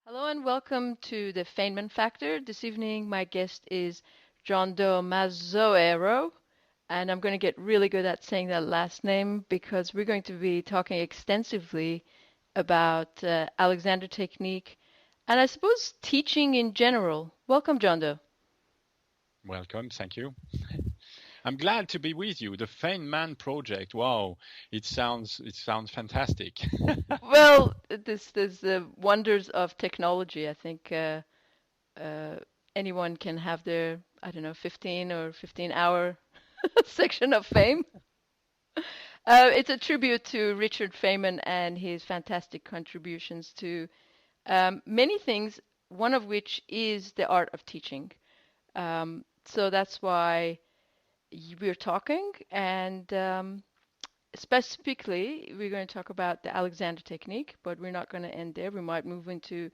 Hello and welcome to the Feynman Factor. This evening, my guest is John Do Mazoero, and I'm going to get really good at saying that last name because we're going to be talking extensively about Alexander technique and I suppose teaching in general. Welcome, John Do. Welcome, thank you. I'm glad to be with you. The Feynman project. Wow, it sounds fantastic. Well, this is the wonders of technology. I think uh, anyone can have their, I don't know, 15 or 15-hour section of fame. It's a tribute to Richard Feynman and his fantastic contributions to many things, one of which is the art of teaching. So that's why we're talking, and specifically, we're going to talk about the Alexander technique, but we're not going to end there. We might move into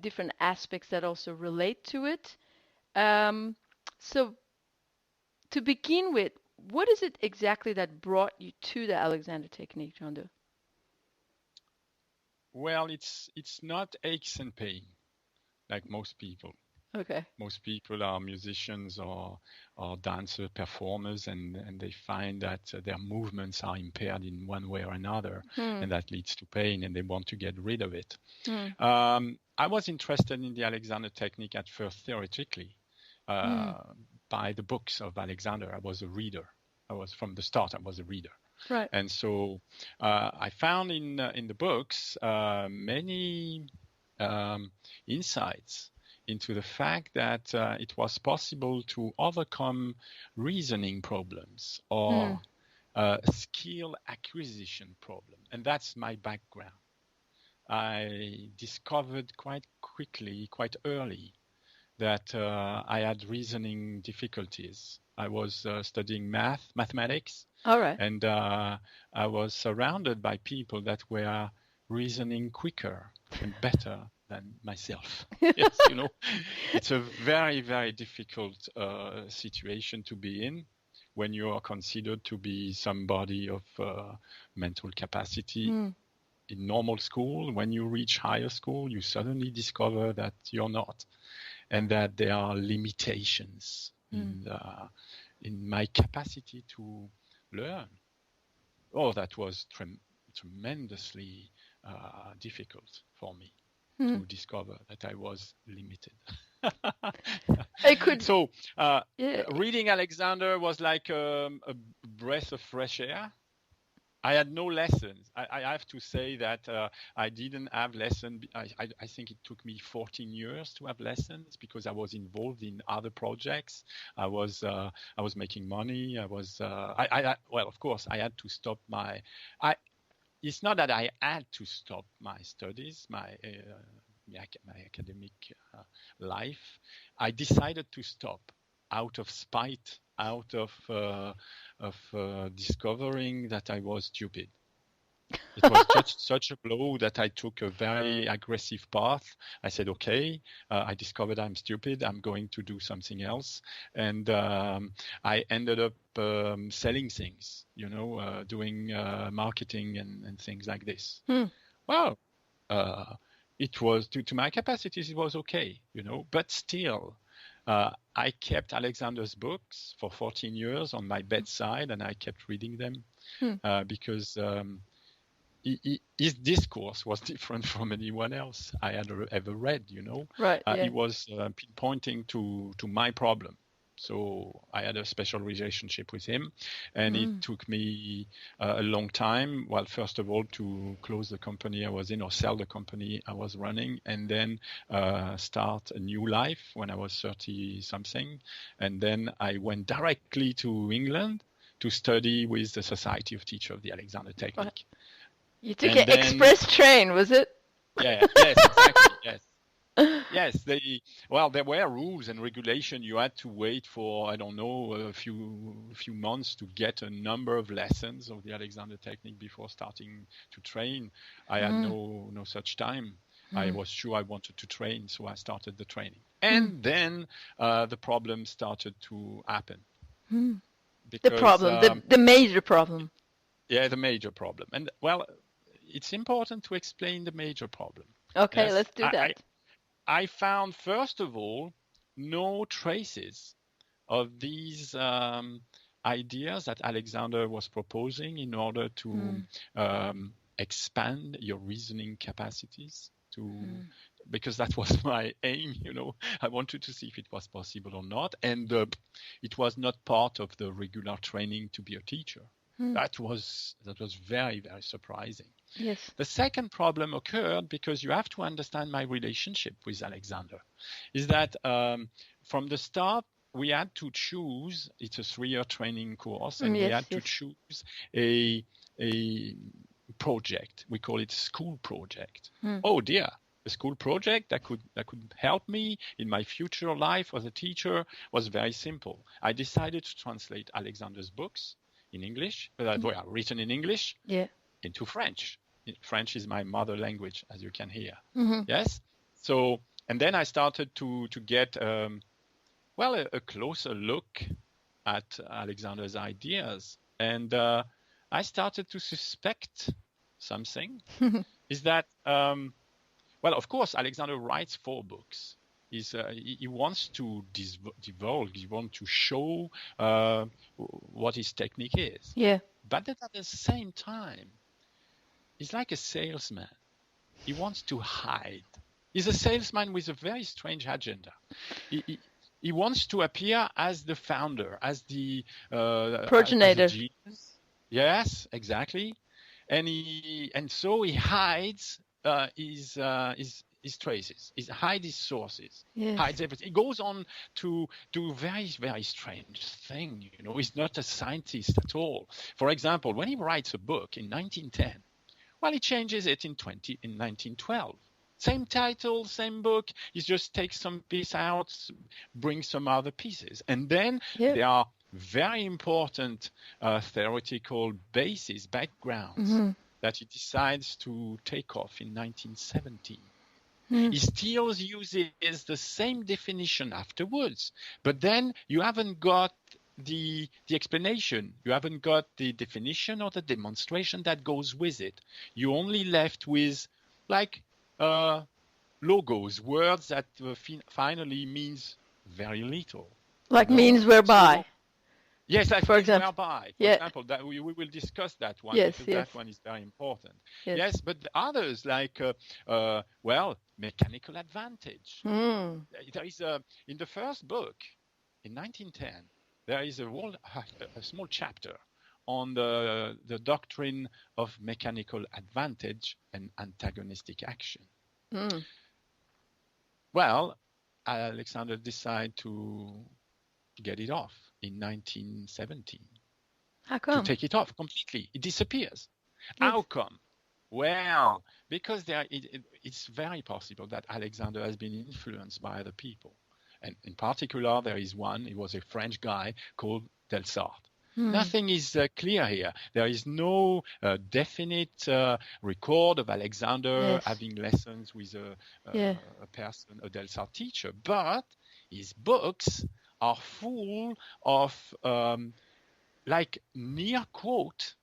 different aspects that also relate to it. Um, so, to begin with, what is it exactly that brought you to the Alexander technique, John Doe? Well, it's not aches and pain like most people. Okay. Most people are musicians or dancer performers, and they find that their movements are impaired in one way or another, Hmm. and that leads to pain, and they want to get rid of it. Hmm. I was interested in the Alexander technique at first theoretically Hmm. uh, by the books of Alexander. I was a reader. From the start, I was a reader. Right. And so I found in the books many insights into the fact that it was possible to overcome reasoning problems Hmm. or skill acquisition problem. And that's my background. I discovered quite quickly, quite early, that I had reasoning difficulties. I was studying mathematics, All right. and I was surrounded by people that were reasoning quicker and better than myself. Yes, it's a very, very difficult situation to be in when you are considered to be somebody of mental capacity Hmm. in normal school. When you reach higher school, you suddenly discover that you're not, and that there are limitations Hmm. in my capacity to learn. Oh, that was tremendously difficult for me Hmm. to discover that I was limited. I could. So, Yeah. reading Alexander was like a breath of fresh air. I had no lessons. I have to say that I didn't have lessons. I think it took me 14 years to have lessons because I was involved in other projects. I was making money. Well, of course, I had to stop my. I It's not that I had to stop my studies, my academic life. I decided to stop out of spite, out of discovering that I was stupid. It was just such a blow that I took a very aggressive path. I said, okay, I discovered I'm stupid. I'm going to do something else. And I ended up selling things, doing marketing and things like this. Hmm. Well, uh, it was to my capacities, it was okay, but still, I kept Alexander's books for 14 years on my bedside, and I kept reading them Hmm. because his discourse was different from anyone else I had ever read. Right. He Yeah. was pointing to my problem. So I had a special relationship with him, and it Hmm. took me a long time. Well, first of all, to close the company I was in or sell the company I was running, and then start a new life when I was 30 something. And then I went directly to England to study with the Society of Teachers of the Alexander Right. Technique. You took And an then, express train, was it? yeah, yes, exactly, yes. Yes, there were rules and regulation. You had to wait for, I don't know, a few months to get a number of lessons of the Alexander technique before starting to train. I had Hmm. no such time. I Hmm. was sure I wanted to train, so I started the training. Hmm. And then the problem started to happen Hmm. The because problem, the major problem. yeah, the major problem. And well, it's important to explain the major problem. Okay, Yes, let's do that. I found, first of all, no traces of these ideas that Alexander was proposing in order to expand your reasoning capacities. Because that was my aim, I wanted to see if it was possible or not, and it was not part of the regular training to be a teacher. That was very, very surprising. Yes. The second problem occurred because you have to understand my relationship with Alexander. Is that from the start we had to choose. It's a 3-year training course, and we had to choose a project. We call it school project. Oh dear. The school project that could help me in my future life as a teacher was very simple. I decided to translate Alexander's books in English, that were written in English, into French. French is my mother language, as you can hear. Yes. So, and then I started to get a closer look at Alexander's ideas, and I started to suspect something. Is that well, of course, Alexander writes 4 books. He wants to divulge, he wants to show what his technique is. Yeah. But at the same time, he's like a salesman. He wants to hide. He's a salesman with a very strange agenda. He wants to appear as the founder, as the progenitor. As yes, exactly. And so he hides his traces, hides his sources, hides everything. He goes on to do very, very strange thing. He's not a scientist at all. For example, when he writes a book in 1910, he changes it in 1912. Same title, same book. He just takes some piece out, brings some other pieces, and then there are very important theoretical bases, backgrounds. That he decides to take off in 1917. He still uses the same definition afterwards, but then you haven't got the explanation. You haven't got the definition or the demonstration that goes with it. You're only left with logos, words that finally means very little. Like means whereby. Yes, like for example. Whereby. For example, that we will discuss that one because that one is very important. Yes, but the others like, mechanical advantage. There is in the first book, in 1910, there is a small chapter on the doctrine of mechanical advantage and antagonistic action. Well, Alexander decided to get it off in 1917. How come? To take it off completely. It disappears. How come? Well, because it's very possible that Alexander has been influenced by other people. And in particular, there is one, he was a French guy called Delsarte. Nothing is clear here. There is no definite record of Alexander having lessons with a person, a Delsarte teacher. But his books are full of near quote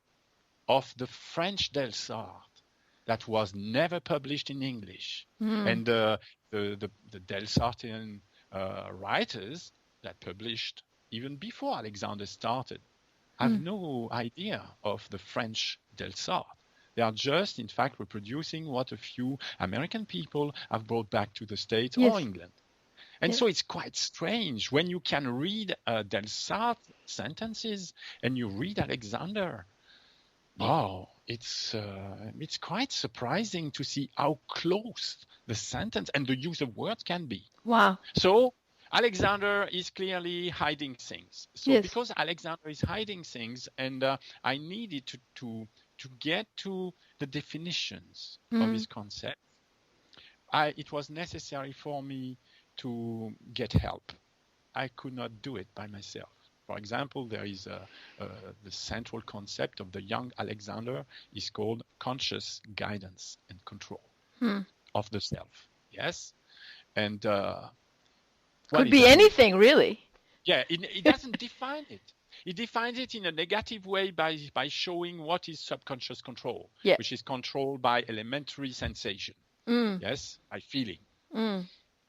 of the French Delsarte that was never published in English. And the Delsartean writers that published even before Alexander started have no idea of the French Delsarte. They are just, in fact, reproducing what a few American people have brought back to the States or England. And so it's quite strange when you can read Delsarte sentences and you read Alexander. Oh, it's quite surprising to see how close the sentence and the use of words can be. Wow. So Alexander is clearly hiding things. So because Alexander is hiding things, and I needed to get to the definitions of his concept, it was necessary for me to get help. I could not do it by myself. For example, there is the central concept of the young Alexander is called conscious guidance and control of the self. Yes, and could be anything really. Yeah, it doesn't define it. It defines it in a negative way by showing what is subconscious control, which is controlled by elementary sensation. Yes, by feeling.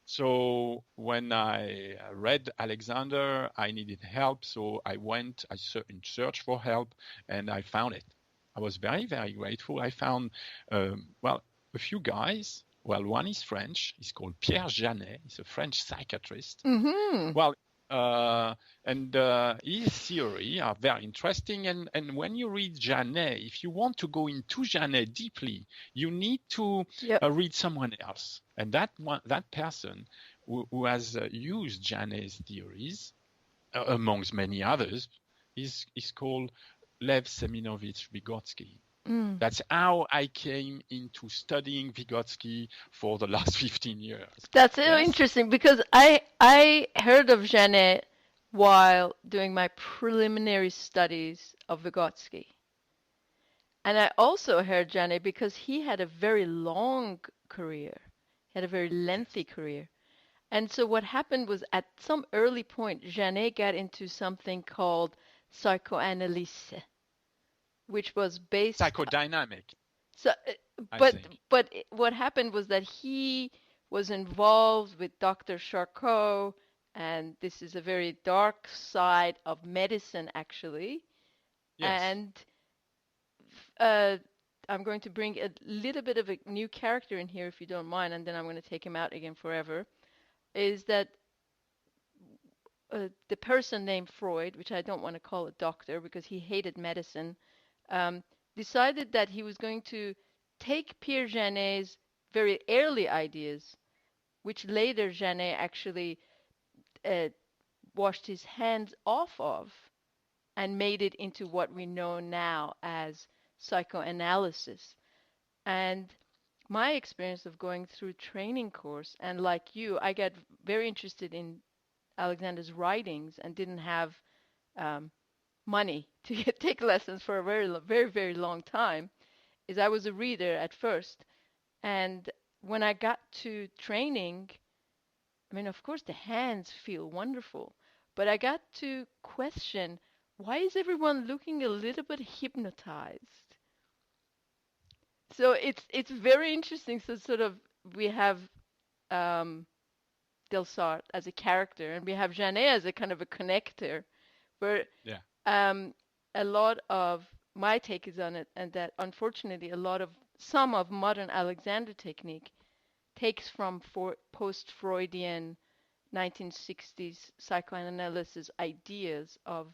So when I read Alexander, I needed help. So I went, I searched for help, and I found it. I was very, very grateful. I found, well, a few guys. Well, one is French. He's called Pierre Janet. He's a French psychiatrist. Mm-hmm. Well, and his theory are very interesting. And when you read Janet, if you want to go into Janet deeply, you need to read someone else. And that person who has used Janet's theories, amongst many others, is called Lev Seminovich Vygotsky. That's how I came into studying Vygotsky for the last 15 years. That's so interesting, because I heard of Janet while doing my preliminary studies of Vygotsky. And I also heard Janet because he had a very long career. He had a very lengthy career. And so what happened was, at some early point, Janet got into something called psychoanalysis, which was based psychodynamic. So, but what happened was that he was involved with Dr. Charcot, and this is a very dark side of medicine, actually. Yes. And I'm going to bring a little bit of a new character in here, if you don't mind, and then I'm going to take him out again forever. Is that the person named Freud, which I don't want to call a doctor because he hated medicine, decided that he was going to take Pierre Janet's very early ideas, which later Janet actually washed his hands off of, and made it into what we know now as psychoanalysis. And my experience of going through training course, and like you, I got very interested in Alexander's writings and didn't have money to take lessons for a very, very long time, is I was a reader at first. And when I got to training, I mean, of course, the hands feel wonderful, but I got to question, why is everyone looking a little bit hypnotized? So it's very interesting. So sort of we have Delsart as a character, and we have Janet as a kind of a connector, where a lot of my take is on it, and that unfortunately some of modern Alexander technique takes from post-Freudian 1960s psychoanalysis ideas of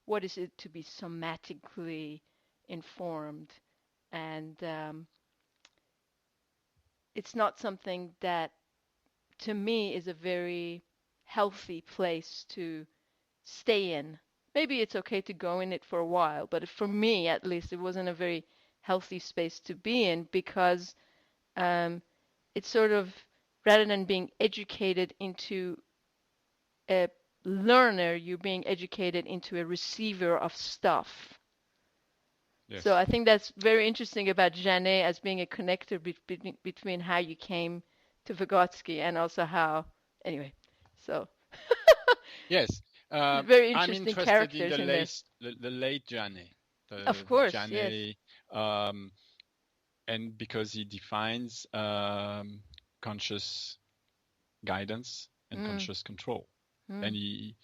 what is it to be somatically informed, and it's not something that, to me, is a very healthy place to stay in. Maybe it's okay to go in it for a while, but for me, at least, it wasn't a very healthy space to be in, because it's sort of, rather than being educated into a learner, you're being educated into a receiver of stuff. Yes. So I think that's very interesting about Janet as being a connector between how you came to Vygotsky and also how, anyway, so. Yes. Very interesting I'm interested characters in the late Janet. Of course, Janet, yes. And because he defines conscious guidance and conscious control. And he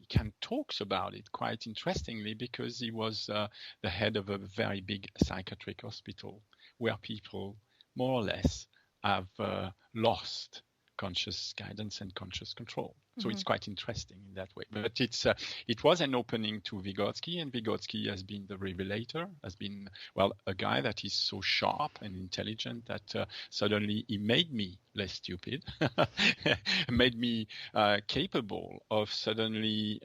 can talks about it quite interestingly, because he was the head of a very big psychiatric hospital where people more or less have lost conscious guidance and conscious control. So it's quite interesting in that way. But it was an opening to Vygotsky, and Vygotsky has been the revelator, has been, well, a guy that is so sharp and intelligent that suddenly he made me less stupid, made me capable of suddenly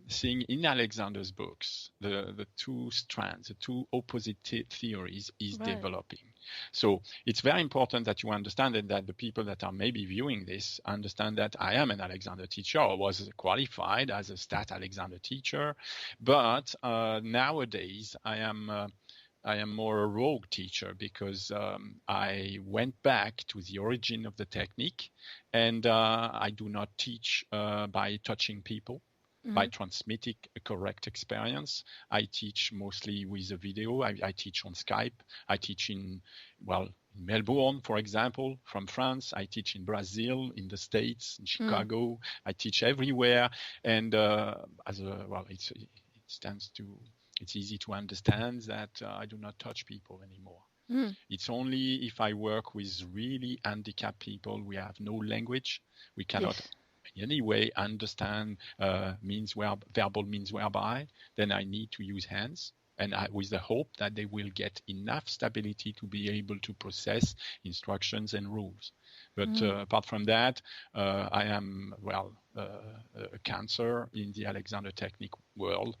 seeing in Alexander's books the two strands, the two opposite theories he's developing. So it's very important that you understand it, that the people that are maybe viewing this understand that I am an Alexander teacher, or was qualified as a Stat Alexander teacher, but nowadays I am more a rogue teacher, because I went back to the origin of the technique, and I do not teach by touching people. By transmitting a correct experience. I teach mostly with a video. I teach on Skype. I teach in, well, in Melbourne, for example, from France. I teach in Brazil, in the States, in Chicago. I teach everywhere, and it's easy to understand that I do not touch people anymore. It's only if I work with really handicapped people, we have no language, we cannot in any way understand verbal means whereby, then I need to use hands, and with the hope that they will get enough stability to be able to process instructions and rules. But apart from that, I am, a cancer in the Alexander Technique world,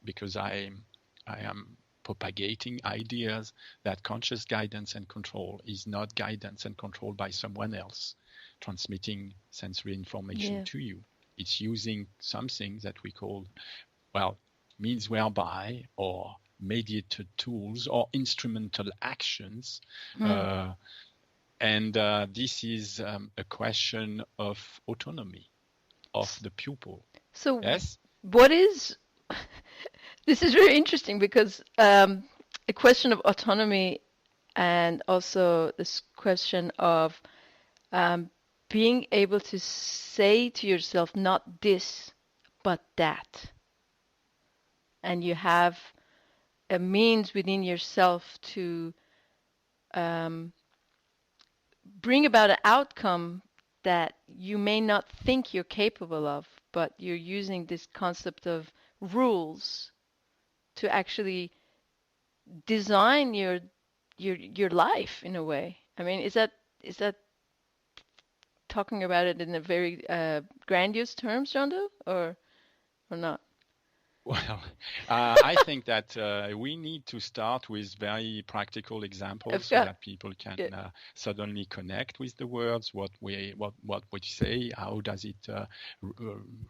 because I am propagating ideas that conscious guidance and control is not guidance and control by someone else transmitting sensory information to you. It's using something that we call, means whereby, or mediated tools, or instrumental actions. And this is a question of autonomy of the pupil. So yes? What is... This is very interesting because a question of autonomy, and also this question of being able to say to yourself, not this, but that. And you have a means within yourself to bring about an outcome that you may not think you're capable of, but you're using this concept of rules to actually design your life in a way. I mean, is that talking about it in a very grandiose terms, Jean-Do, or not? Well, I think that we need to start with very practical examples so that people can suddenly connect with the words, what we say, how does it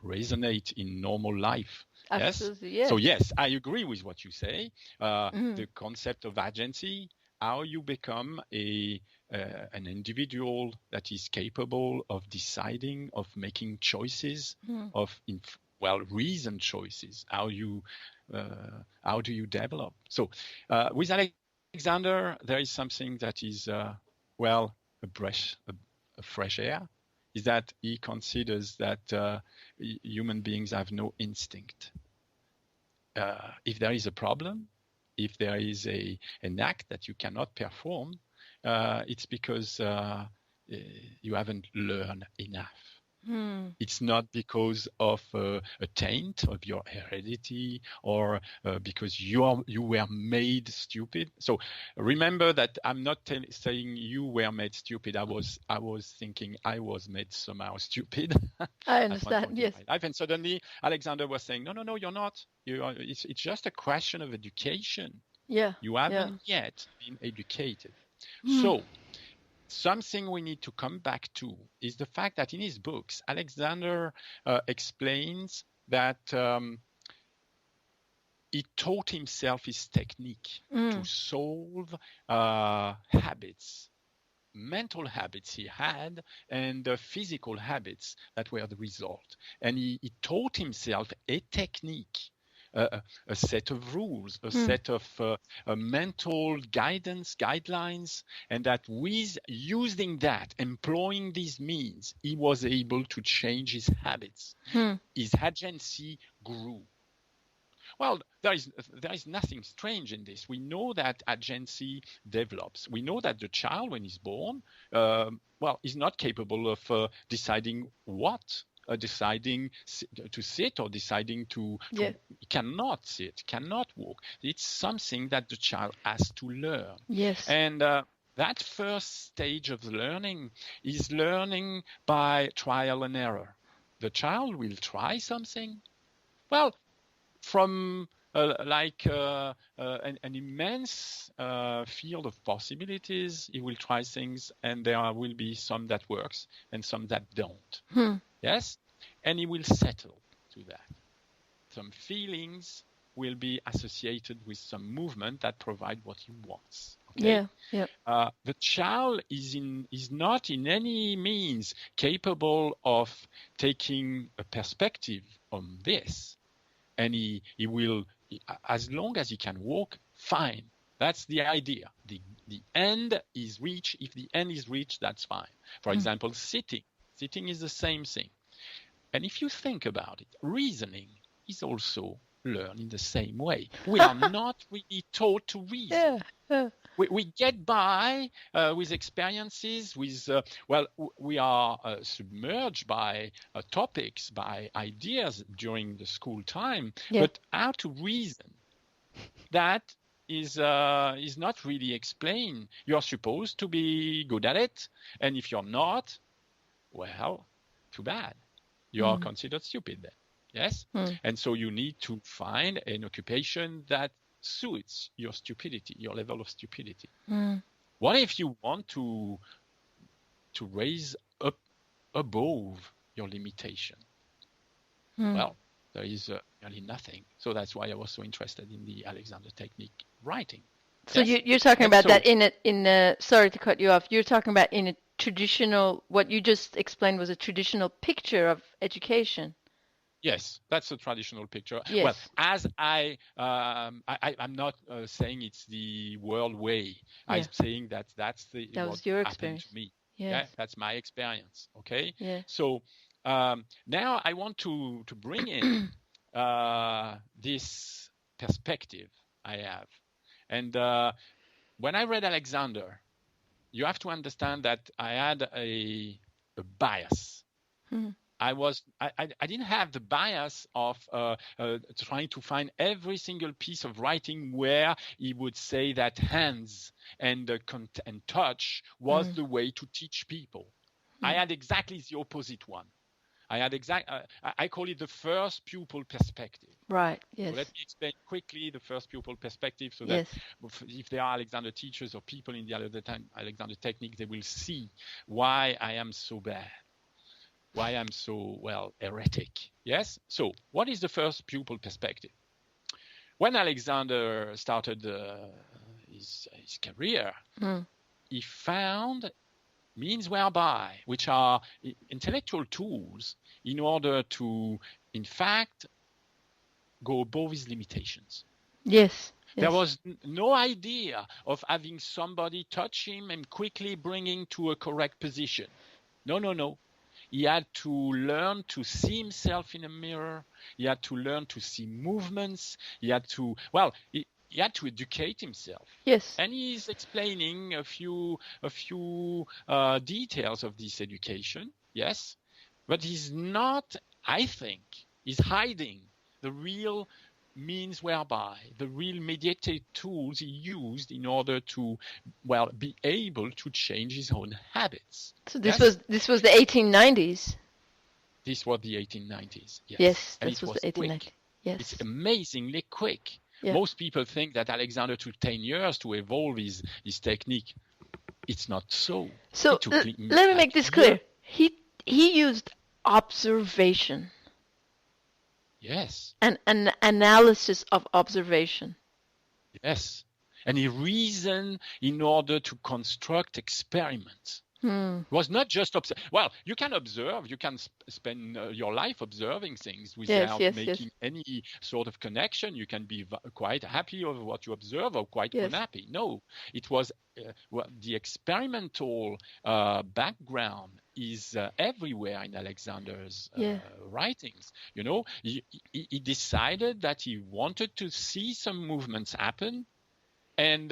resonate in normal life. Absolutely, yes? So yes, I agree with what you say. The concept of agency, how you become an individual that is capable of deciding, of making choices, reasoned choices. How do you develop? So with Alexander, there is something that is a fresh air, is that he considers that human beings have no instinct. If there is a problem, if there is an act that you cannot perform, it's because you haven't learned enough. It's not because of a taint of your heredity, or because you were made stupid. So remember that I'm not saying you were made stupid. I was thinking I was made somehow stupid. I understand. Yes. Life. And suddenly Alexander was saying, no, you're not. It's just a question of education. Yeah. You haven't yet been educated. So something we need to come back to is the fact that in his books, Alexander explains that he taught himself his technique to solve habits, mental habits he had, and physical habits that were the result. And he taught himself a technique, a set of rules, a set of mental guidelines, and that with using that, employing these means, he was able to change his habits. His agency grew. Well, there is nothing strange in this. We know that agency develops. We know that the child, when he's born, is not capable of deciding what. Deciding to sit, or deciding to cannot sit, cannot walk. It's something that the child has to learn. Yes. And that first stage of learning is learning by trial and error. The child will try something. Well, from an immense field of possibilities, he will try things, and there will be some that works and some that don't. Yes? And he will settle to that. Some feelings will be associated with some movement that provide what he wants. Okay? Yeah. The child is not in any means capable of taking a perspective on this. And he will, as long as he can walk, fine. That's the idea. the end is reached. If the end is reached, that's fine. For example, sitting. Sitting is the same thing. And if you think about it, reasoning is also learned in the same way. We are not really taught to reason. We get by with experiences, with, we are submerged by topics, by ideas during the school time, but how to reason, that is not really explained. You're supposed to be good at it, and if you're not, well, too bad. You are considered stupid then. Yes? And so you need to find an occupation that suits your stupidity, your level of stupidity. What if you want to raise up above your limitation? Well, there is really nothing. So that's why I was so interested in the Alexander technique writing. So you're talking about that in a sorry to cut you off. You're talking about in a traditional, what you just explained was a traditional picture of education. Yes, that's a traditional picture. Yes. Well, as I'm not saying it's the world way. I'm saying that that was your experience to me. Yes. Yeah, that's my experience. Okay. Yeah. So now I want to bring in this perspective I have, and when I read Alexander, you have to understand that I had a bias. I didn't have the bias of trying to find every single piece of writing where he would say that hands and touch was the way to teach people. I had exactly the opposite one. I call it the first pupil perspective. Right. Yes. So let me explain quickly the first pupil perspective, so that if there are Alexander teachers or people in the Alexander technique, they will see why I am so bad. Why I'm so, heretic. Yes? So what is the first pupil perspective? When Alexander started his career, he found means whereby, which are intellectual tools in order to, in fact, go above his limitations. Yes. There was no idea of having somebody touch him and quickly bringing to a correct position. No. He had to learn to see himself in a mirror. He had to learn to see movements. He had to, he had to educate himself. Yes. And he's explaining a few details of this education. Yes. But he's not, I think, he's hiding the real means whereby, the real mediated tools he used in order to, be able to change his own habits. So this was the 1890s. This was the 1890s. Yes, and this was the 1890s. Quick. Yes. It's amazingly quick. Yeah. Most people think that Alexander took 10 years to evolve his technique. It's not so. So let me make this clear. He used observation. Yes. And an analysis of observation. Yes. And he reasoned in order to construct experiments. It was not just observe. Well, you can observe. You can spend your life observing things without making any sort of connection. You can be quite happy over what you observe or quite unhappy. No, it was the experimental background is everywhere in Alexander's writings. You know, he decided that he wanted to see some movements happen. And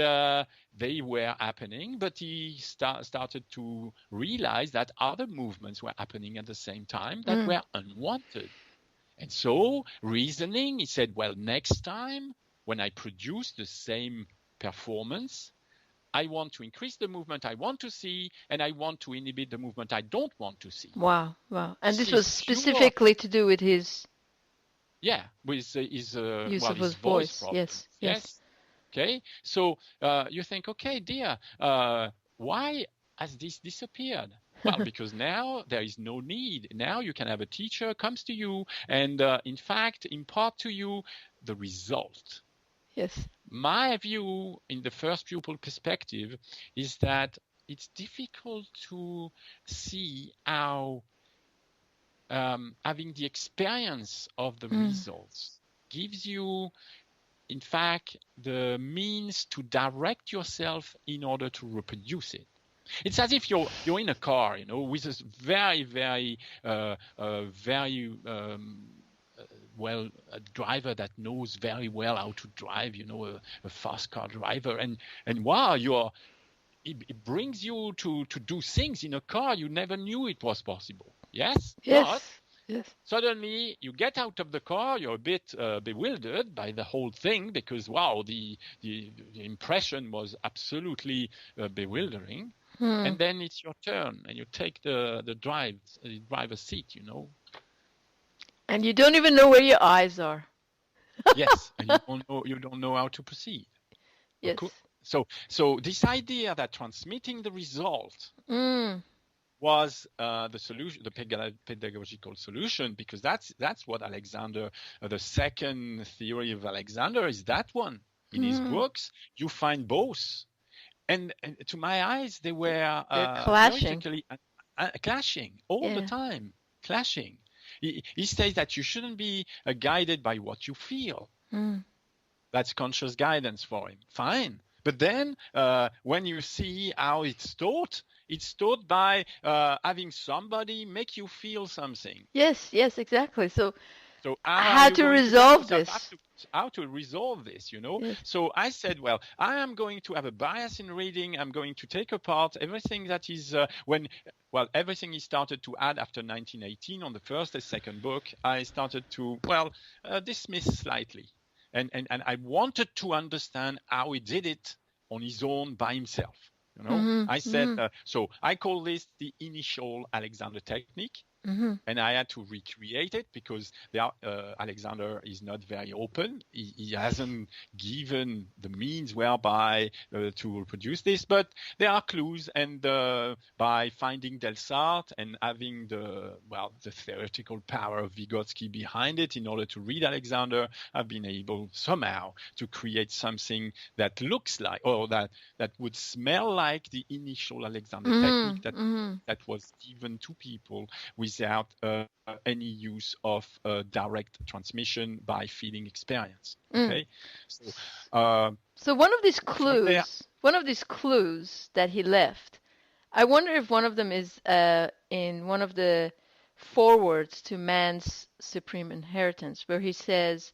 they were happening, but he started to realize that other movements were happening at the same time that were unwanted. And so reasoning, he said, next time when I produce the same performance, I want to increase the movement I want to see, and I want to inhibit the movement I don't want to see. Wow. And this was specifically to do with his... Yeah, with his use of his voice. Yes. Okay, so you think, okay, dear, why has this disappeared? Well, because now there is no need. Now you can have a teacher comes to you and, in fact, impart to you the result. Yes. My view in the first pupil perspective is that it's difficult to see how having the experience of the results gives you in fact, the means to direct yourself in order to reproduce it. It's as if you're in a car, with a very, very, well, a driver that knows very well how to drive, a fast car driver, and wow, it brings you to do things in a car you never knew it was possible. Yes? Yes. But suddenly you get out of the car, you're a bit bewildered by the whole thing because, wow, the impression was absolutely bewildering. And then it's your turn and you take the driver's seat, And you don't even know where your eyes are. Yes, and you don't know how to proceed. Yes. So this idea that transmitting the result was the solution, the pedagogical solution, because that's what Alexander, the second theory of Alexander is that one. In his books, you find both. And to my eyes, they were clashing. Clashing all the time, clashing. He says that you shouldn't be guided by what you feel. That's conscious guidance for him. Fine. But then when you see how it's taught by having somebody make you feel something. Yes, exactly. So how to resolve this? How to resolve this, Yes. So I said, well, I am going to have a bias in reading. I'm going to take apart everything that is everything he started to add after 1918 on the first and second book. I started to, dismiss slightly. And I wanted to understand how he did it on his own by himself. I said, so I call this the initial Alexander technique. And I had to recreate it because Alexander is not very open. He hasn't given the means whereby to reproduce this, but there are clues. And by finding Delsarte and having the theoretical power of Vygotsky behind it in order to read Alexander, I've been able somehow to create something that looks like, or that would smell like the initial Alexander technique that was given to people without any use of direct transmission by feeling experience. Okay, so one of these clues that he left, I wonder if one of them is in one of the forewords to Man's Supreme Inheritance, where he says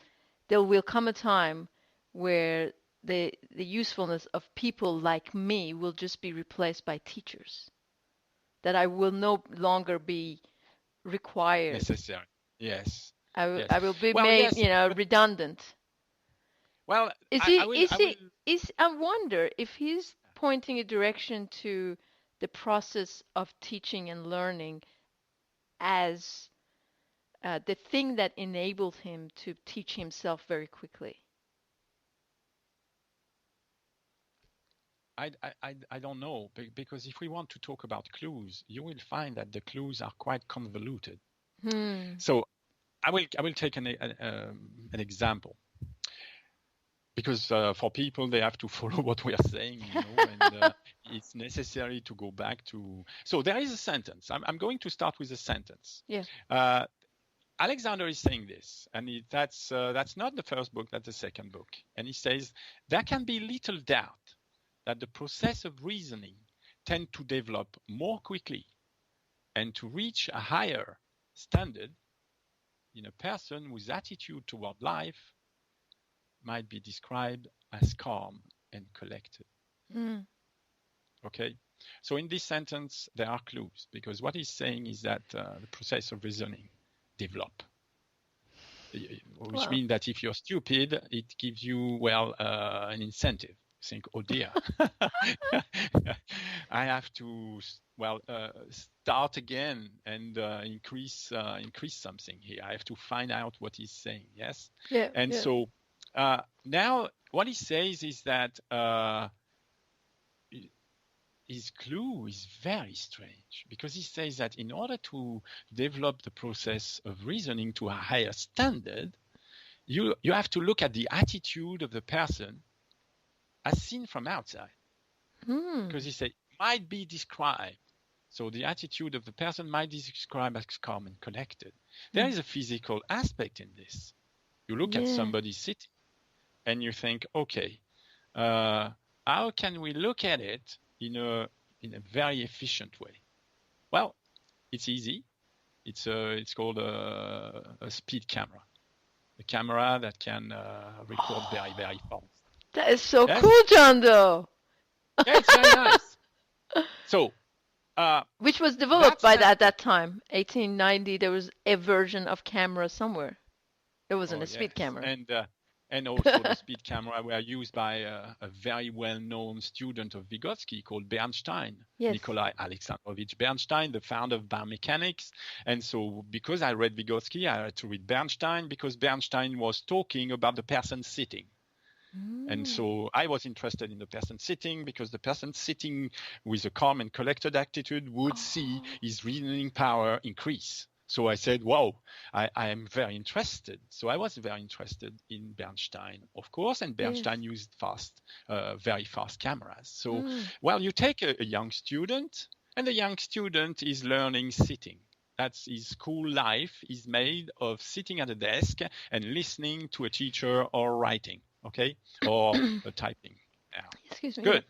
there will come a time where the usefulness of people like me will just be replaced by teachers, that I will no longer be required. Necessary. Yes. I will be made, redundant. Well, I wonder if he's pointing a direction to the process of teaching and learning as the thing that enabled him to teach himself very quickly. I don't know, because if we want to talk about clues, you will find that the clues are quite convoluted. So I will take an example, because for people they have to follow what we are saying, and it's necessary to go back to. So there is a sentence. I'm going to start with a sentence. Yeah. Alexander is saying this, and that's not the first book, that's the second book, and he says there can be little doubt that the process of reasoning tend to develop more quickly and to reach a higher standard in a person whose attitude toward life might be described as calm and collected. Okay, so in this sentence there are clues, because what he's saying is that the process of reasoning develop, which means that if you're stupid, it gives you an incentive. Think, oh dear, I have to start again and increase something here. I have to find out what he's saying. Yes. Yeah. And so now what he says is that his clue is very strange, because he says that in order to develop the process of reasoning to a higher standard, you have to look at the attitude of the person as seen from outside. Because he said might be described. So the attitude of the person might be described as calm and collected. There is a physical aspect in this. You look at somebody sitting, and you think, okay, how can we look at it in a very efficient way? Well, it's easy. It's called a speed camera, a camera that can record very, very fast. That is so Yes? cool, John, though. Yeah, it's very nice. So, which was developed by that's that time, 1890. There was a version of camera somewhere. It wasn't a speed yes. camera. And also the speed camera were used by a very well-known student of Vygotsky called Bernstein, Yes. Nikolai Alexandrovich Bernstein, the founder of biomechanics. And so because I read Vygotsky, I had to read Bernstein because Bernstein was talking about the person sitting. And so I was interested in the person sitting because the person sitting with a calm and collected attitude would see his reasoning power increase. So I said, wow, I am very interested. So I was very interested in Bernstein, of course, and Bernstein used very fast cameras. So, well, you take a young student, and the young student is learning sitting. That's his school life is made of sitting at a desk and listening to a teacher or writing, okay, or typing. Yeah. Excuse me. Good.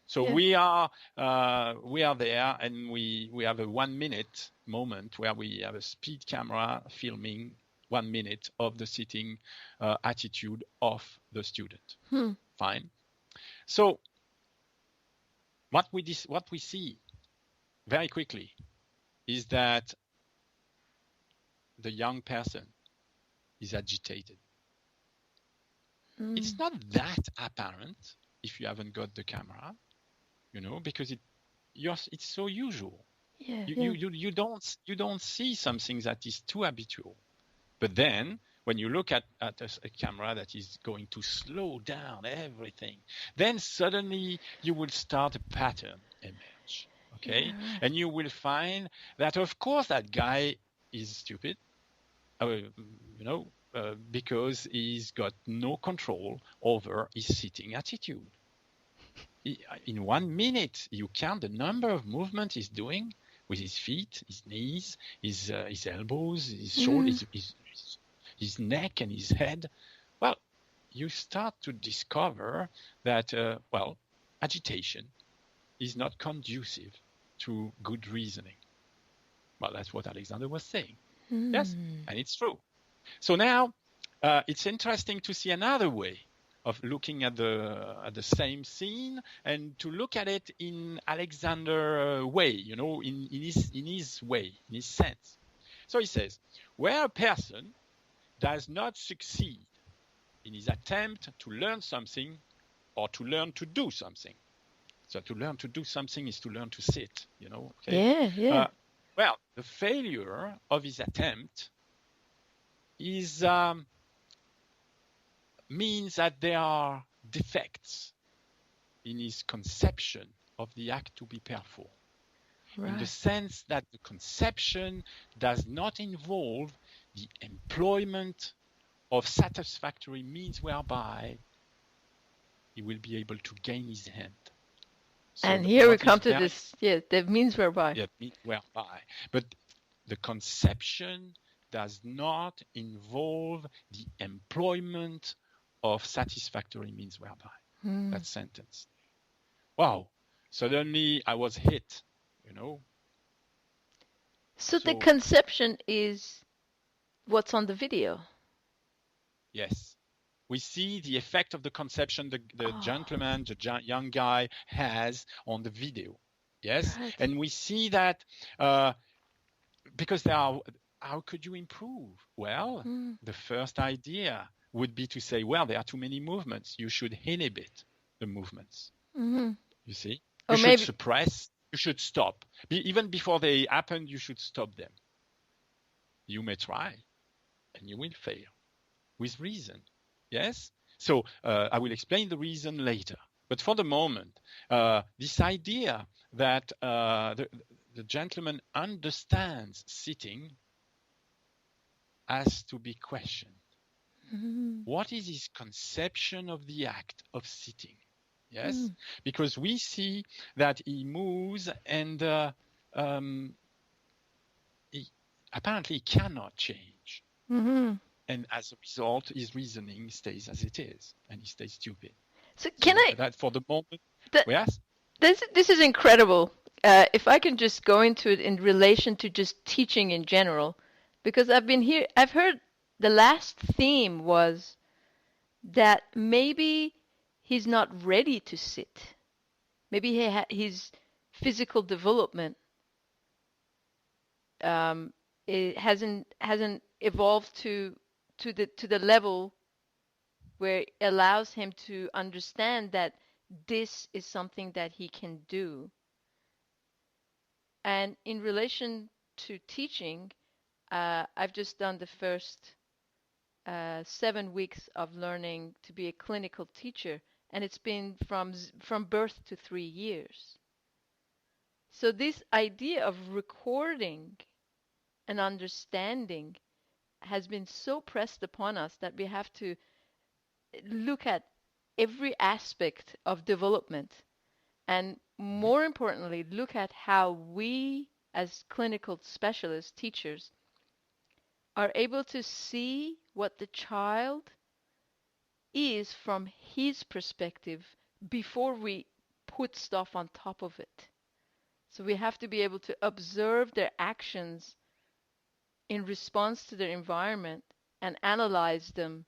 So we are there, and we have a 1 minute moment where we have a speed camera filming 1 minute of the sitting attitude of the student. Fine. So what we see very quickly is that the young person is agitated. It's not that apparent if you haven't got the camera, because it's so usual. You don't see something that is too habitual. But then when you look at a camera that is going to slow down everything, then suddenly you will start a pattern emerge. Okay, and you will find that of course that guy is stupid, because he's got no control over his sitting attitude. In 1 minute, you count the number of movements he's doing with his feet, his knees, his elbows, his shoulders, his neck, and his head. Well, you start to discover that, agitation is not conducive to good reasoning. Well, that's what Alexander was saying. Yes, and it's true. So now it's interesting to see another way of looking at the same scene and to look at it in Alexander way, in his way, in his sense. So he says, where a person does not succeed in his attempt to learn something or to learn to do something. So to learn to do something is to learn to sit, Okay? Yeah. Well, the failure of his attempt is means that there are defects in his conception of the act to be performed. Right. In the sense that the conception does not involve the employment of satisfactory means whereby he will be able to gain his end. So and here we come to this, the means whereby. Yeah, means whereby. But the conception does not involve the employment of satisfactory means whereby. That sentence. Wow. Suddenly I was hit, So the conception is what's on the video. Yes. We see the effect of the conception the gentleman, the young guy has on the video. Yes. Right. And we see that because how could you improve? Well, the first idea would be to say, well, there are too many movements. You should inhibit the movements. You see? You should suppress. You should stop. Even before they happen, you should stop them. You may try, and you will fail with reason. Yes? So I will explain the reason later. But for the moment, this idea that the gentleman understands sitting has to be questioned. What is his conception of the act of sitting? Yes? Because we see that he moves and he apparently cannot change. and as a result, his reasoning stays as it is, and he stays stupid. So That for the moment, That, yes. this is incredible. If I can just go into it in relation to just teaching in general, because I've heard the last theme was that maybe he's not ready to sit. Maybe his physical development it hasn't evolved to the level where it allows him to understand that this is something that he can do. And in relation to teaching, I've just done the first 7 weeks of learning to be a clinical teacher, and it's been from birth to 3 years. So this idea of recording and understanding has been so pressed upon us that we have to look at every aspect of development, and more importantly, look at how we as clinical specialists, teachers, are able to see what the child is from his perspective before we put stuff on top of it. So we have to be able to observe their actions in response to their environment and analyze them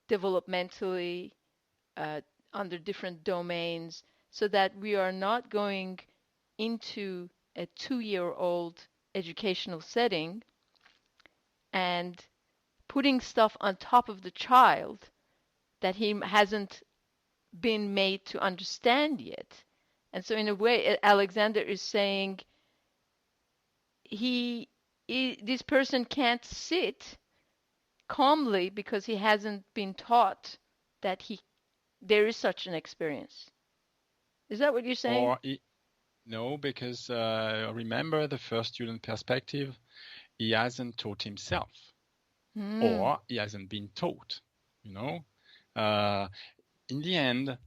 developmentally under different domains, so that we are not going into a 2-year-old educational setting and putting stuff on top of the child that he hasn't been made to understand yet. And so in a way, Alexander is saying this person can't sit calmly because he hasn't been taught that there is such an experience. Is that what you're saying? No, because remember the first student perspective, he hasn't taught himself, or he hasn't been taught, you know. In the end,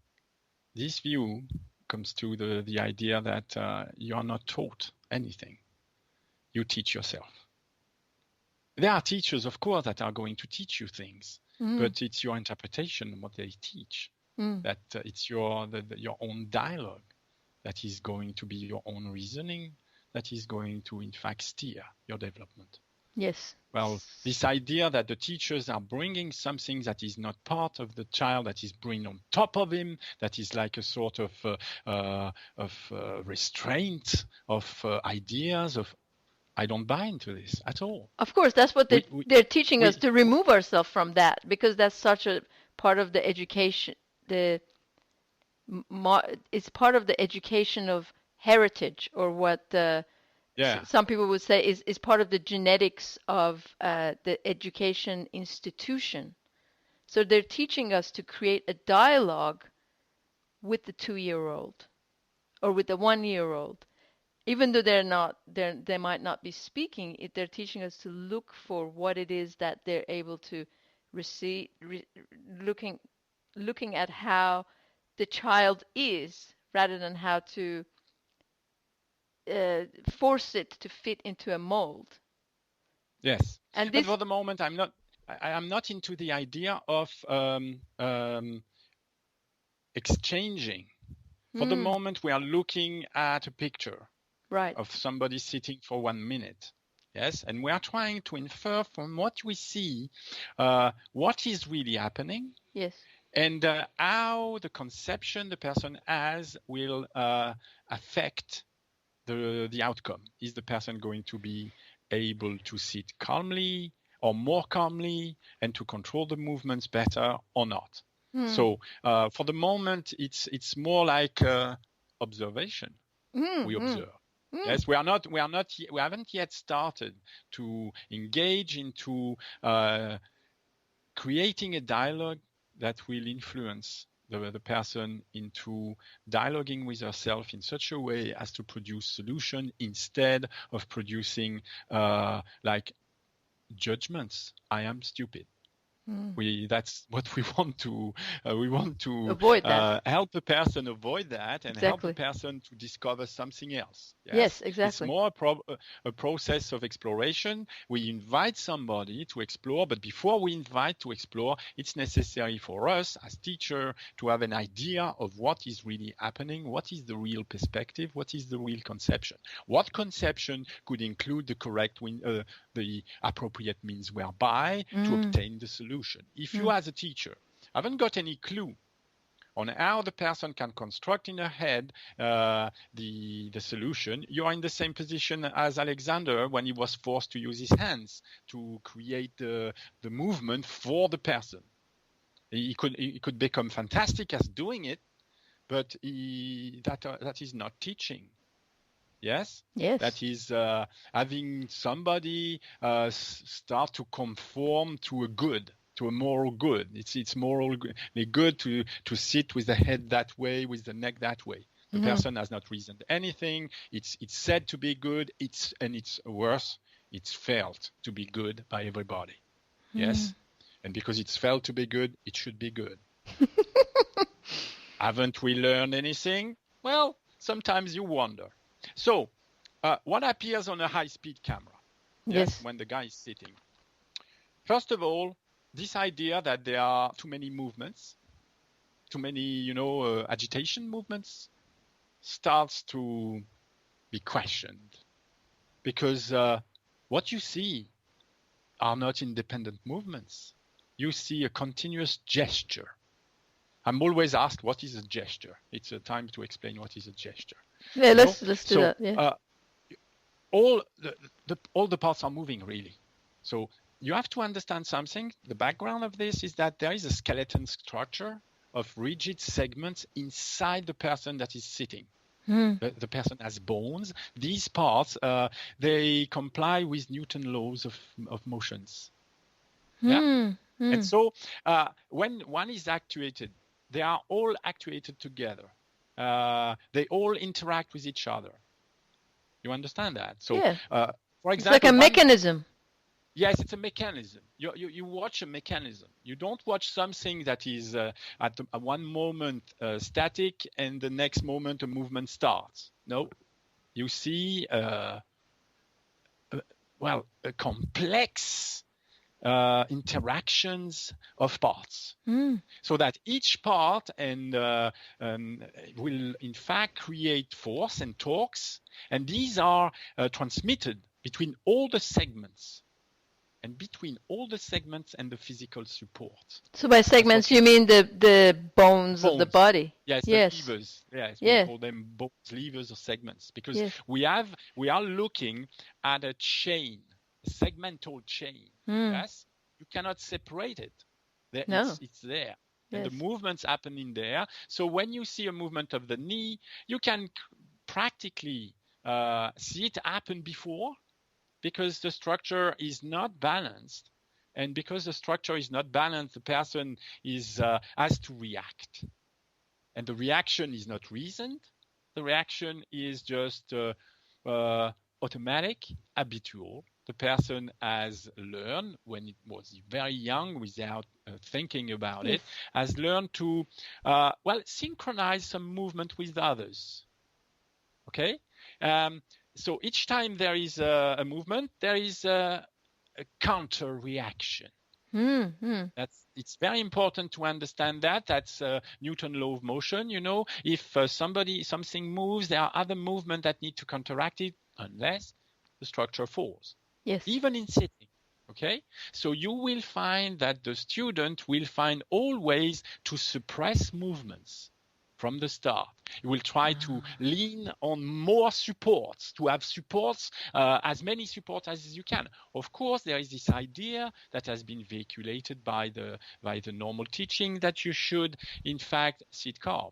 this view comes to the idea that you are not taught anything. You teach yourself. There are teachers, of course, that are going to teach you things, but it's your interpretation of what they teach. That it's your own dialogue that is going to be your own reasoning, that is going to, in fact, steer your development. Yes. Well, this idea that the teachers are bringing something that is not part of the child, that is bringing on top of him, that is like a sort of restraint of ideas of, I don't buy into this at all. Of course, that's what they're teaching us, to remove ourselves from that, because that's such a part of the education. It's part of the education of heritage, or what some people would say is part of the genetics of the education institution. So they're teaching us to create a dialogue with the 2-year-old or with the 1-year-old. Even though they might not be speaking, they're teaching us to look for what it is that they're able to receive, looking at how the child is, rather than how to force it to fit into a mold. Yes, and for the moment, I'm not into the idea of exchanging. For the moment, we are looking at a picture. Right. Of somebody sitting for 1 minute. Yes, and we are trying to infer from what we see what is really happening. Yes. And how the conception the person has will affect the outcome. Is the person going to be able to sit calmly or more calmly and to control the movements better or not? So for the moment, it's more like observation. We observe. Yes, we haven't yet started to engage into creating a dialogue that will influence the person into dialoguing with herself in such a way as to produce solution instead of producing like judgments. I am stupid. That's what we want to Avoid that. help a person avoid that and help the Exactly. person to discover something else. Yes, It's exactly. more a process of exploration. We invite somebody to explore, but before we invite to explore, it's necessary for us as teacher to have an idea of what is really happening, what is the real perspective, what is the real conception. What conception could include the correct the appropriate means whereby to obtain the solution. If you as a teacher haven't got any clue on how the person can construct in her head the solution, you are in the same position as Alexander when he was forced to use his hands to create the movement for the person. He could become fantastic as doing it, but that is not teaching. Yes? That is having somebody start to conform to a moral good. It's morally good to sit with the head that way, with the neck that way. The person has not reasoned anything. It's said to be good. It's worse. It's felt to be good by everybody. Yes? And because it's felt to be good, it should be good. Haven't we learned anything? Well, sometimes you wonder. So, what appears on a high-speed camera? Yes. When the guy is sitting. First of all, this idea that there are too many movements, too many, agitation movements, starts to be questioned. Because what you see are not independent movements. You see a continuous gesture. I'm always asked, what is a gesture? It's a time to explain what is a gesture. Yeah, let's do that. Yeah. All the parts are moving, really. So you have to understand something. The background of this is that there is a skeleton structure of rigid segments inside the person that is sitting. The person has bones. These parts, they comply with Newton's laws of motions. Yeah? And so when one is actuated, they are all actuated together. They all interact with each other. You understand that? So, for example, it's like a mechanism. Yes, it's a mechanism. You watch a mechanism. You don't watch something that is at one moment static and the next moment a movement starts. No, you see, a complex interactions of parts, so that each part will in fact create force and torques, and these are transmitted between all the segments. And between all the segments and the physical support. So by segments, you mean the bones of the body? Yes, the levers. Yes, we call them bones, levers, or segments, because we are looking at a chain, a segmental chain. Yes, you cannot separate it. It's there. And the movements happen in there. So when you see a movement of the knee, you can practically see it happen before. Because the structure is not balanced, and because the structure is not balanced, the person has to react, and the reaction is not reasoned. The reaction is just automatic, habitual. The person has learned when it was very young, without thinking about it, has learned to synchronize some movement with others. Okay. So each time there is a movement, there is a counter reaction. It's very important to understand that. That's Newton's law of motion. If something moves, there are other movements that need to counteract it, unless the structure falls. Yes. Even in sitting. Okay. So you will find that the student will find all ways to suppress movements. From the start, you will try to lean on more supports, to have supports, as many supports as you can. Of course, there is this idea that has been vehiculated by the normal teaching that you should, in fact, sit calm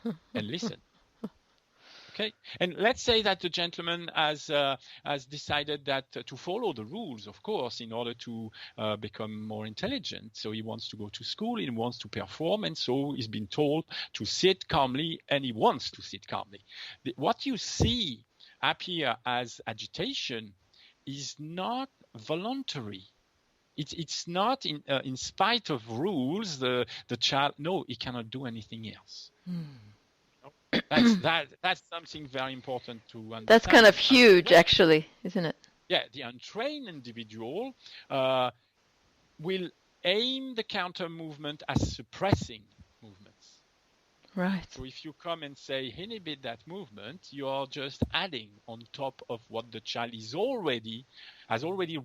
and listen. Okay, and let's say that the gentleman has decided that to follow the rules, of course, in order to become more intelligent. So he wants to go to school, he wants to perform, and so he's been told to sit calmly, and he wants to sit calmly. What you see appear as agitation is not voluntary. It's not in spite of rules. The child, no, he cannot do anything else. That's something very important to understand. That's kind of huge, actually, isn't it? Yeah, the untrained individual will aim the counter movement as suppressing movements. Right. So if you come and say inhibit that movement, you are just adding on top of what the child has already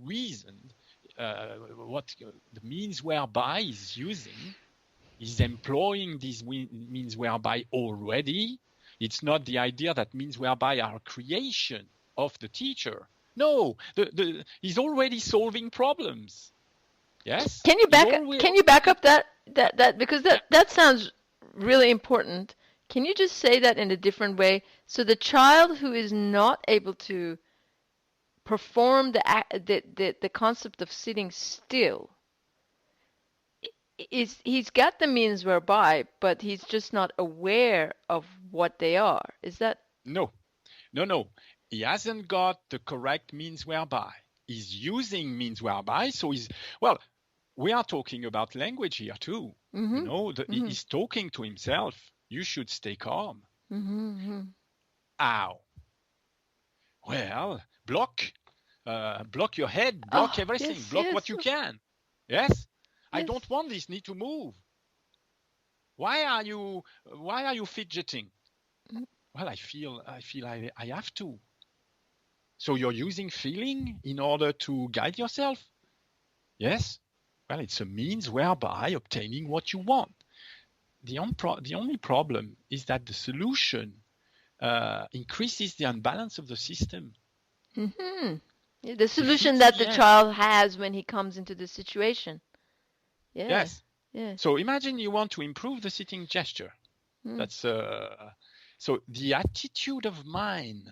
reasoned what the means whereby is using. Is employing these means whereby already. It's not the idea that means whereby are creation of the teacher. No, he's already solving problems. Yes. Can you back up that because that sounds really important. Can you just say that in a different way? So the child who is not able to perform the concept of sitting still he's got the means whereby, but he's just not aware of what they are. Is that? No. He hasn't got the correct means whereby. He's using means whereby. So we are talking about language here too. He's talking to himself. You should stay calm. How? Well, block your head, block everything, yes, block yes. what you can. Yes? I don't want this knee to move. Why are you fidgeting? Well, I feel I have to. So you're using feeling in order to guide yourself? Yes? Well, it's a means whereby obtaining what you want. The only problem is that the solution increases the unbalance of the system. The solution that the child has when he comes into the situation. Yeah. Yes. Yeah. So imagine you want to improve the sitting gesture. That's so the attitude of mind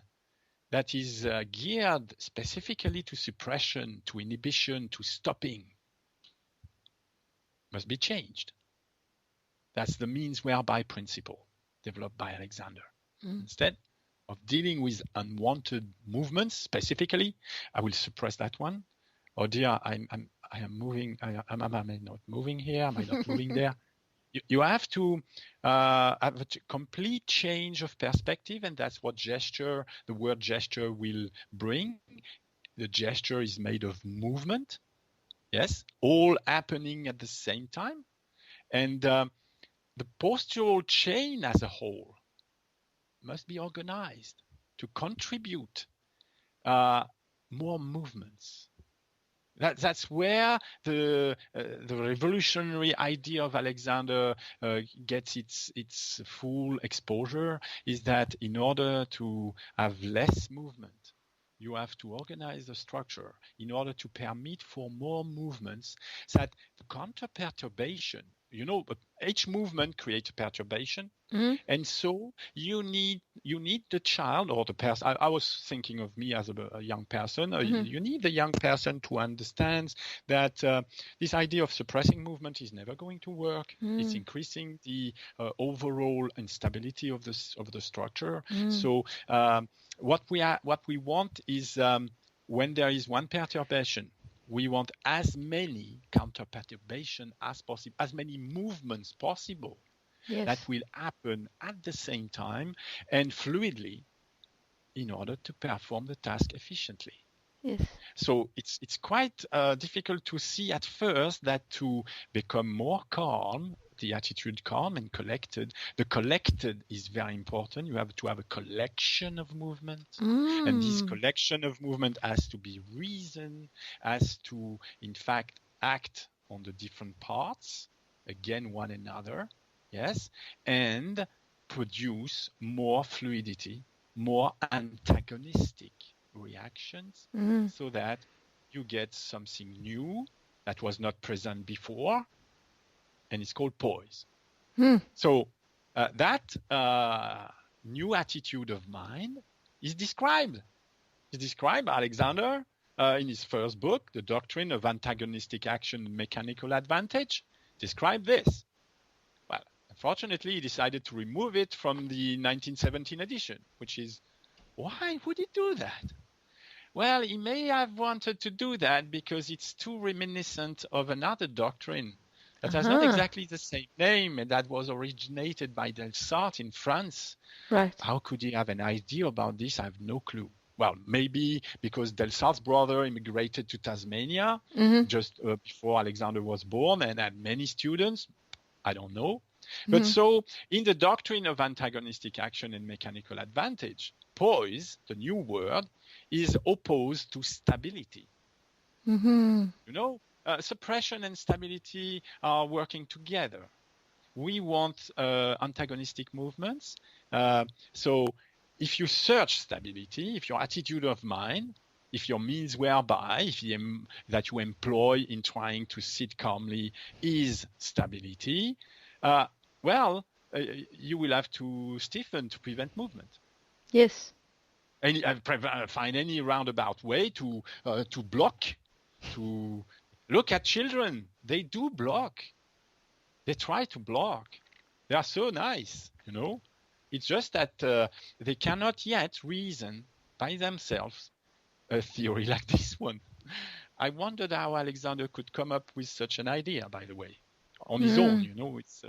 that is geared specifically to suppression, to inhibition, to stopping must be changed. That's the means whereby principle developed by Alexander. Instead of dealing with unwanted movements specifically, I will suppress that one. Oh dear, I am moving. Am I not moving here? Am I not moving there? You have to have a complete change of perspective, and that's what the word gesture will bring. The gesture is made of movement, yes, all happening at the same time. And the postural chain as a whole must be organized to contribute more movements. That's where the revolutionary idea of Alexander gets its full exposure, is that in order to have less movement, you have to organize the structure in order to permit for more movements, so that the counter-perturbation, each movement creates a perturbation. And so you need the child or the person. I was thinking of me as a young person. You need the young person to understand that this idea of suppressing movement is never going to work. It's increasing the overall instability of the structure. So what we want is when there is one perturbation, we want as many counter-perturbation as possible, as many movements possible. Yes. That will happen at the same time and fluidly in order to perform the task efficiently. Yes. So it's quite difficult to see at first that to become more calm, the attitude calm and collected, the collected is very important. You have to have a collection of movement. And this collection of movement has to be reasoned, has to, in fact, act on the different parts, again, one another. Yes, and produce more fluidity, more antagonistic reactions, so that you get something new that was not present before, and it's called poise. So that new attitude of mind is described. It's described by Alexander in his first book, The Doctrine of Antagonistic Action and Mechanical Advantage. Describe this. Unfortunately, he decided to remove it from the 1917 edition, which is, why would he do that? Well, he may have wanted to do that because it's too reminiscent of another doctrine that has not exactly the same name and that was originated by Delsarte in France. Right. How could he have an idea about this? I have no clue. Well, maybe because Delsarte's brother immigrated to Tasmania just before Alexander was born and had many students. I don't know. But so in the doctrine of antagonistic action and mechanical advantage, poise, the new word, is opposed to stability. You know, suppression and stability are working together. We want antagonistic movements. So if you search stability, if your attitude of mind, if your means whereby, that you employ in trying to sit calmly is stability, you will have to stiffen to prevent movement. Yes. And find any roundabout way to block, to look at children. They do block. They try to block. They are so nice, you know. It's just that they cannot yet reason by themselves a theory like this one. I wondered how Alexander could come up with such an idea, by the way, on his own, you know. It's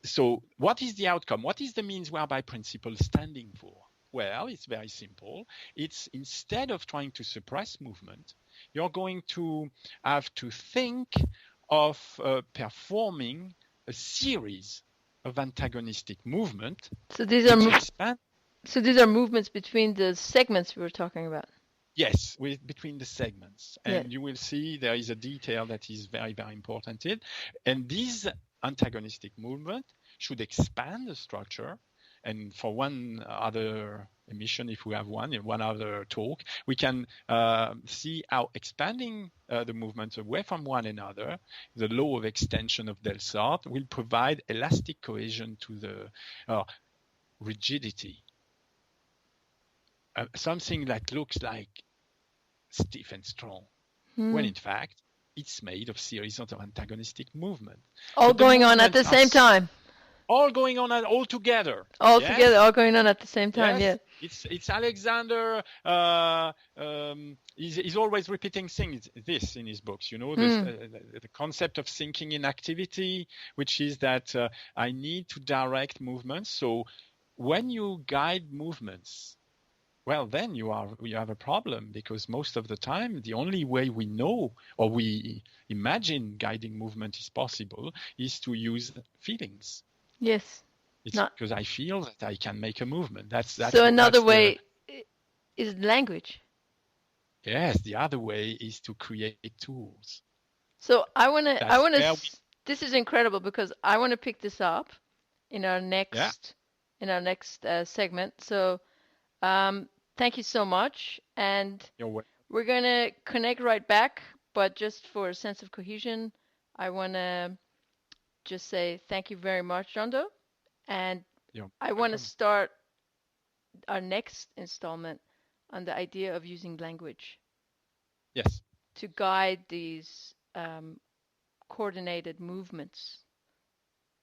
so what is the outcome? What is the means whereby principle standing for? Well, it's very simple. It's instead of trying to suppress movement, you're going to have to think of performing a series of antagonistic movement. So these are movements between the segments we were talking about. Yes, between the segments. And you will see there is a detail that is very, very important. And these antagonistic movement should expand the structure. And for one other emission, if we have one other talk, we can see how expanding the movements away from one another, the law of extension of Delsarte, will provide elastic cohesion to the rigidity. Something that looks like stiff and strong, when in fact it's made of series of antagonistic movement. All going on at the same time. All going on all together. All together, all going on at the same time, yes. It's Alexander, he's always repeating this in his books, you know, the concept of thinking in activity, which is that I need to direct movements. So when you guide movements, well, then you have a problem, because most of the time, the only way we know or we imagine guiding movement is possible is to use feelings. Yes. It's because I feel that I can make a movement. That's so another way is language. Yes, the other way is to create tools. So this is incredible, because I want to pick this up in our next segment. So thank you so much, and we're going to connect right back, but just for a sense of cohesion, I want to just say thank you very much, Jondo, and I want to start our next installment on the idea of using language. Yes. To guide these coordinated movements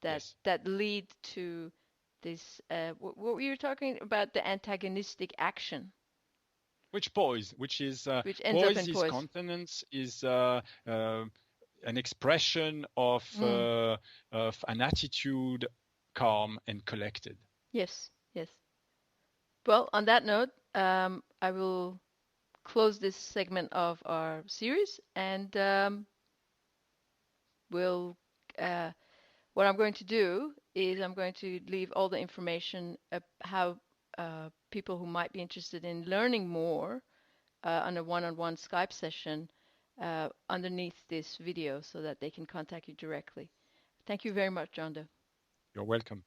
that lead to this, what were you talking about? The antagonistic action. Which poise, which ends up in poise. Continence is an expression of an attitude, calm and collected. Yes. Well, on that note, I will close this segment of our series, and what I'm going to do is I'm going to leave all the information how people who might be interested in learning more on a one-on-one Skype session underneath this video, so that they can contact you directly. Thank you very much, Jondo. You're welcome.